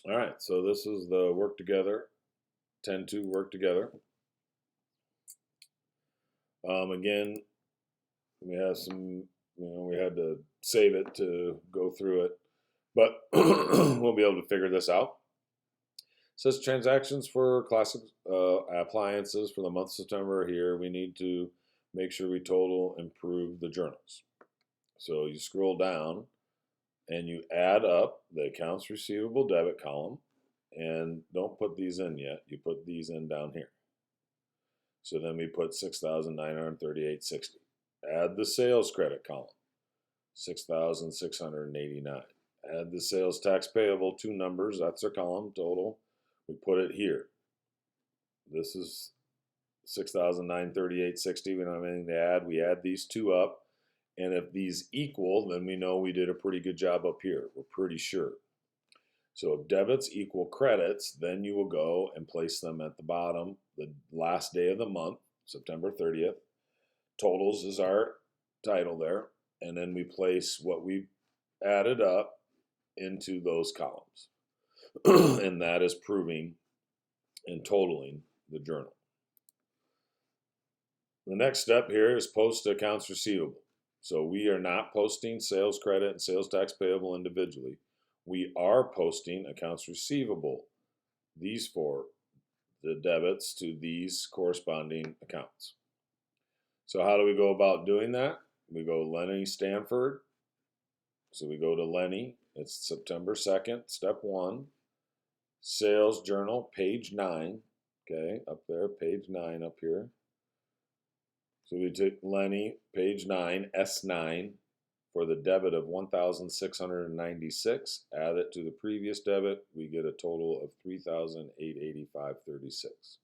All right, so this is the work together, 10-2 work together. Again, we have some, we had to save it to go through it, but we'll be able to figure this out. It says transactions for classic appliances for the month of September here. We need to make sure we total improve the journals. So you scroll down and you add up the accounts receivable debit column, and don't put these in yet. You put these in down here. So then we put 6,938.60. Add the sales credit column, 6,689. Add the sales tax payable, two numbers, that's our column total. We put it here. This is 6,938.60. We don't have anything to add. We add these two up. And if these equal, then we know we did a pretty good job up here. We're pretty sure. So if debits equal credits, then you will go and place them at the bottom, the last day of the month, September 30th. Totals is our title there. And then we place what we added up into those columns. And that is proving and totaling the journal. The next step here is post accounts receivable. So we are not posting sales credit and sales tax payable individually. We are posting accounts receivable, these for the debits to these corresponding accounts. So how do we go about doing that? We go Lenny Stanford. So we go to Lenny. It's September 2nd, step 1. Sales journal, page 9. Okay, up there, page 9 up here. So we took Lenny, page 9, S9, for the debit of 1,696. Add it to the previous debit, we get a total of 3,885.36.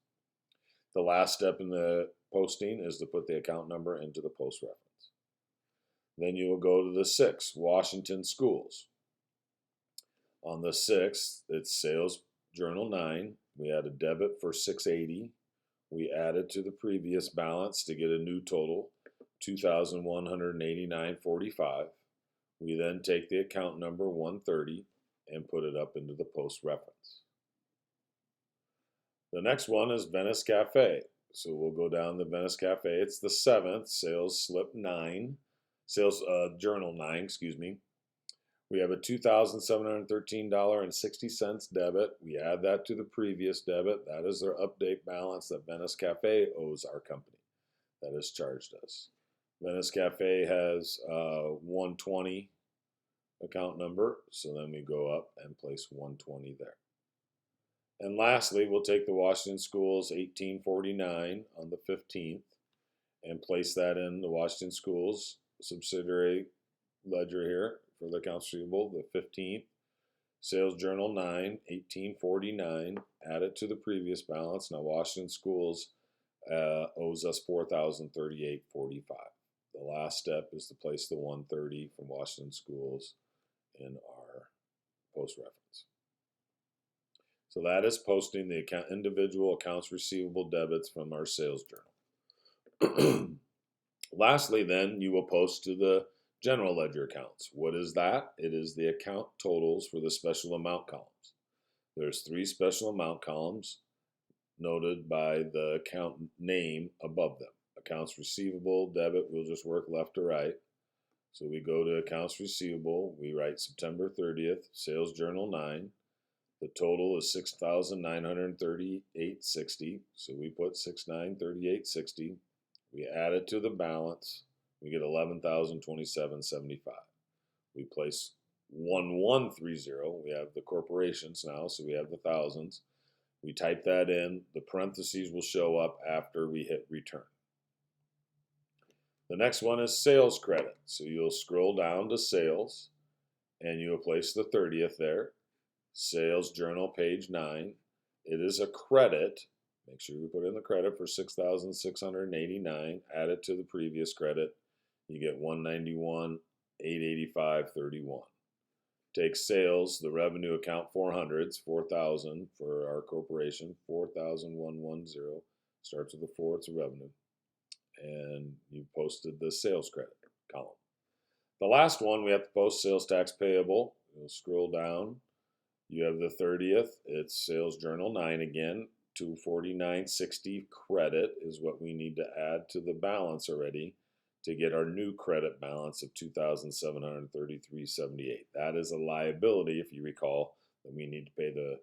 The last step in the posting is to put the account number into the post reference. Then you will go to the 6th, Washington Schools. On the 6th, it's Sales Journal 9. We had a debit for 680. We added to the previous balance to get a new total, 2,189.45. We then take the account number 130 and put it up into the post reference. The next one is Venice Cafe. So we'll go down to Venice Cafe. It's the 7th, sales slip 9, sales journal 9, excuse me. We have a $2,713.60 debit. We add that to the previous debit. That is their update balance that Venice Cafe owes our company. That has charged us. Venice Cafe has 120 account number, so then we go up and place 120 there. And lastly, we'll take the Washington Schools 1849 on the 15th and place that in the Washington Schools subsidiary ledger here for the accounts receivable, the 15th. Sales Journal 9, 1849, add it to the previous balance. Now Washington Schools owes us $4,038.45. The last step is to place the 130 from Washington Schools in our post reference. So that is posting the individual accounts receivable debits from our sales journal. Lastly, then, you will post to the general ledger accounts. What is that? It is the account totals for the special amount columns. There's 3 special amount columns noted by the account name above them. Accounts receivable, debit, we'll just work left to right. So we go to accounts receivable, we write September 30th, sales journal 9. The total is 6,938.60, so we put 6,938.60. We add it to the balance, we get 11,027.75. We place 1130. We have the corporations now, so we have the thousands. We type that in. The parentheses will show up after we hit return. The next one is sales credit. So you'll scroll down to sales, and you'll place the 30th there. Sales journal, page 9. It is a credit. Make sure you put in the credit for 6,689. Add it to the previous credit. You get 191,885.31. Take sales, the revenue account 400s, 4,000 for our corporation, 4,110. Starts with a 4, it's a revenue. And you posted the sales credit column. The last one, we have to post sales tax payable. You'll scroll down. You have the 30th. It's Sales Journal 9 again. 249.60 credit is what we need to add to the balance already to get our new credit balance of 2,733.78. That is a liability, if you recall, that we need to pay the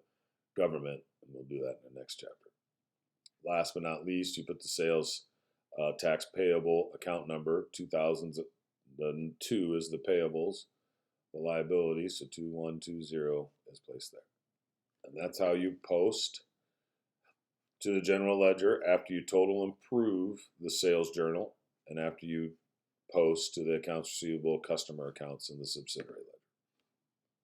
government, and we'll do that in the next chapter. Last but not least, you put the sales tax payable account number. 2002 is the payables, the liabilities, so 2120 is placed there. And that's how you post to the general ledger after you total and prove the sales journal, and after you post to the accounts receivable customer accounts in the subsidiary ledger.